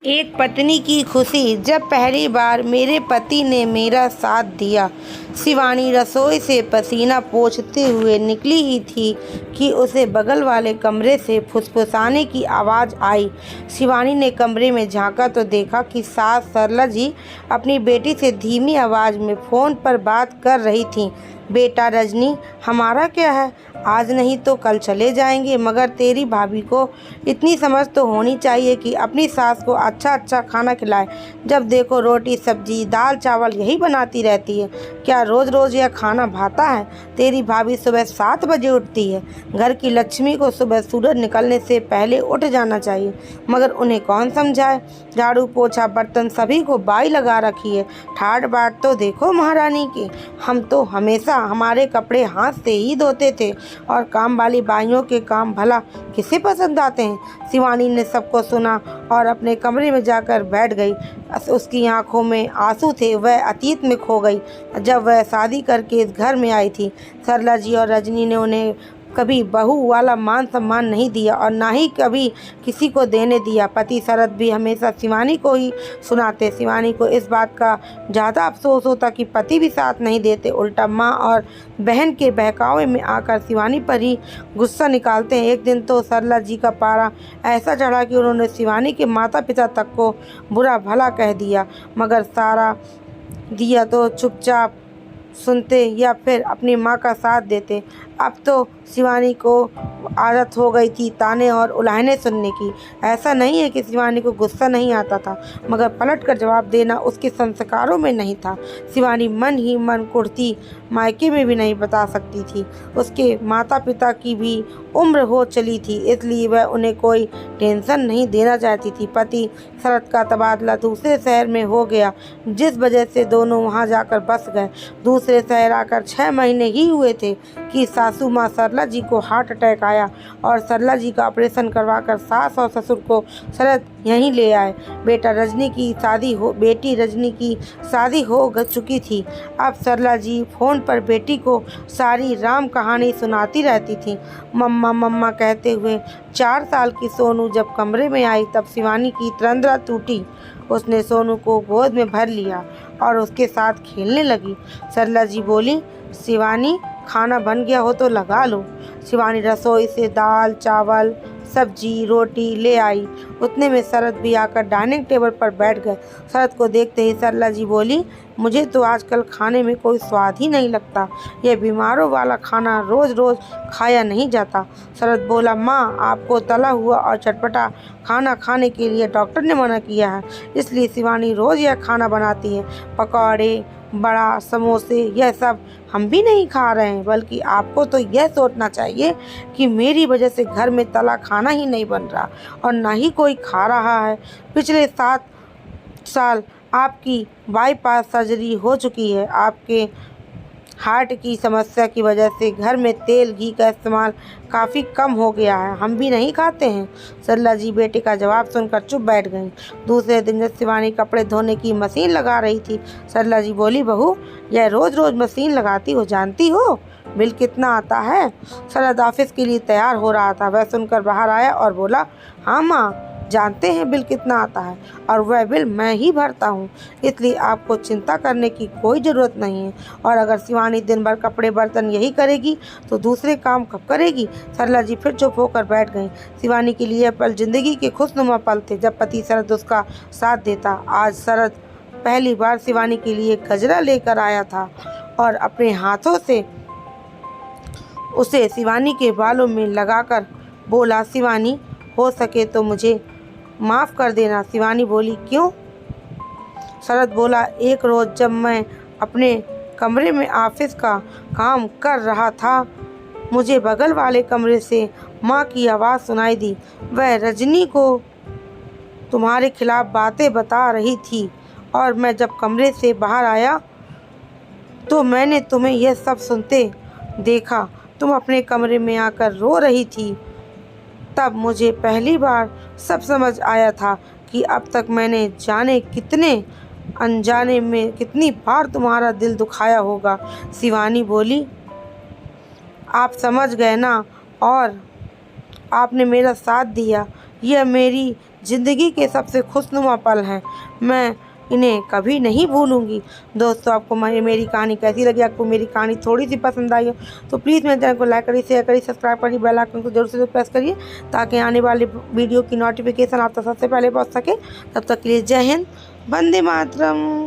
एक पत्नी की खुशी जब पहली बार मेरे पति ने मेरा साथ दिया। शिवानी रसोई से पसीना पोंछते हुए निकली ही थी कि उसे बगल वाले कमरे से फुसफुसाने की आवाज़ आई। शिवानी ने कमरे में झांका तो देखा कि सास सरला जी अपनी बेटी से धीमी आवाज़ में फ़ोन पर बात कर रही थीं। बेटा रजनी, हमारा क्या है, आज नहीं तो कल चले जाएंगे, मगर तेरी भाभी को इतनी समझ तो होनी चाहिए कि अपनी सास को अच्छा अच्छा खाना खिलाए। जब देखो रोटी सब्जी दाल चावल यही बनाती रहती है। क्या रोज़ रोज़ यह खाना भाता है? तेरी भाभी सुबह 7 बजे उठती है। घर की लक्ष्मी को सुबह सूरज निकलने से पहले उठ जाना चाहिए, मगर उन्हें कौन समझाए। झाड़ू पोछा बर्तन सभी को बाई लगा रखी है। ठाट बाट तो देखो महारानी की। हम तो हमेशा हमारे कपड़े हाथ से ही धोते थे, और काम वाली बाइयों के काम भला किसे पसंद आते हैं। शिवानी ने सबको सुना और अपने कमरे में जाकर बैठ गई। उसकी आंखों में आंसू थे। वह अतीत में खो गई, जब वह शादी करके इस घर में आई थी। सरला जी और रजनी ने उन्हें कभी बहू वाला मान सम्मान नहीं दिया, और ना ही कभी किसी को देने दिया। पति शरद भी हमेशा शिवानी को ही सुनाते। शिवानी को इस बात का ज़्यादा अफसोस होता कि पति भी साथ नहीं देते। उल्टा माँ और बहन के बहकावे में आकर शिवानी पर ही गुस्सा निकालते हैं। एक दिन तो सरला जी का पारा ऐसा चढ़ा कि उन्होंने शिवानी के माता पिता तक को बुरा भला कह दिया, मगर सारा दिया तो चुपचाप सुनते या फिर अपनी माँ का साथ देते। अब तो शिवानी को आदत हो गई थी ताने और उलाहने सुनने की। ऐसा नहीं है कि शिवानी को गुस्सा नहीं आता था, मगर पलट कर जवाब देना उसके संस्कारों में नहीं था। शिवानी मन ही मन कुढ़ती मायके में भी नहीं बता सकती थी। उसके माता पिता की भी उम्र हो चली थी, इसलिए वह उन्हें कोई टेंशन नहीं देना चाहती थी। पति शरद का तबादला दूसरे शहर में हो गया, जिस वजह से दोनों वहां जाकर बस गए। दूसरे शहर आकर 6 महीने ही हुए थे कि सासू माँ सरला जी को हार्ट अटैक आया, और सरला जी का ऑपरेशन करवाकर सास और ससुर को शरद यहीं ले आए। बेटी रजनी की शादी हो चुकी थी। अब सरला जी फ़ोन पर बेटी को सारी राम कहानी सुनाती रहती थी, मम्मा मम्मा कहते हुए। 4 साल की सोनू जब कमरे में आई तब शिवानी की तंद्रा टूटी। उसने सोनू को गोद में भर लिया और उसके साथ खेलने लगी। सरला जी बोली, शिवानी, खाना बन गया हो तो लगा लो। शिवानी रसोई से दाल चावल सब्जी रोटी ले आई। उतने में शरद भी आकर डाइनिंग टेबल पर बैठ गए। शरद को देखते ही सरला जी बोली, मुझे तो आजकल खाने में कोई स्वाद ही नहीं लगता। यह बीमारों वाला खाना रोज़ रोज़ खाया नहीं जाता। शरद बोला, माँ, आपको तला हुआ और चटपटा खाना खाने के लिए डॉक्टर ने मना किया है, इसलिए शिवानी रोज़ यह खाना बनाती है। पकौड़े बड़ा समोसे यह सब हम भी नहीं खा रहे हैं, बल्कि आपको तो यह सोचना चाहिए कि मेरी वजह से घर में तला खाना ही नहीं बन रहा और ना ही कोई खा रहा है। पिछले 7 साल आपकी बाईपास सर्जरी हो चुकी है। आपके हार्ट की समस्या की वजह से घर में तेल घी का इस्तेमाल काफ़ी कम हो गया है। हम भी नहीं खाते हैं। सरला जी बेटे का जवाब सुनकर चुप बैठ गईं। दूसरे दिन जब शिवानी कपड़े धोने की मशीन लगा रही थी, सरला जी बोली, बहू, यह रोज़ रोज़ मशीन लगाती हो, जानती हो बिल कितना आता है? शरद ऑफिस के लिए तैयार हो रहा था। वह सुनकर बाहर आया और बोला, हाँ माँ, जानते हैं बिल कितना आता है, और वह बिल मैं ही भरता हूँ, इसलिए आपको चिंता करने की कोई ज़रूरत नहीं है। और अगर शिवानी दिन भर कपड़े बर्तन यही करेगी तो दूसरे काम कब करेगी? सरला जी फिर चुप होकर बैठ गईं। शिवानी के लिए पल जिंदगी के खुशनुमा पल थे, जब पति शरद उसका साथ देता। आज शरद पहली बार शिवानी के लिए गजरा लेकर आया था और अपने हाथों से उसे शिवानी के बालों में लगाकर बोला, शिवानी, हो सके तो मुझे माफ़ कर देना। शिवानी बोली, क्यों? शरद बोला, एक रोज़ जब मैं अपने कमरे में ऑफिस का काम कर रहा था, मुझे बगल वाले कमरे से माँ की आवाज़ सुनाई दी। वह रजनी को तुम्हारे खिलाफ़ बातें बता रही थी, और मैं जब कमरे से बाहर आया तो मैंने तुम्हें यह सब सुनते देखा। तुम अपने कमरे में आकर रो रही थी। तब मुझे पहली बार सब समझ आया था कि अब तक मैंने जाने कितने अनजाने में कितनी बार तुम्हारा दिल दुखाया होगा। शिवानी बोली, आप समझ गए ना, और आपने मेरा साथ दिया। यह मेरी ज़िंदगी के सबसे खुशनुमा पल हैं। मैं इन्हें कभी नहीं भूलूंगी। दोस्तों, आपको मेरी कहानी कैसी लगी? आपको मेरी कहानी थोड़ी सी पसंद आई हो तो प्लीज़ मेरे चैनल को लाइक करिए, शेयर करिए, सब्सक्राइब करिए, बेल आइकन को जरूर से प्रेस करिए ताकि आने वाले वीडियो की नोटिफिकेशन आप तक सबसे पहले पहुँच सके। तब तक के लिए जय हिंद, वंदे मातरम।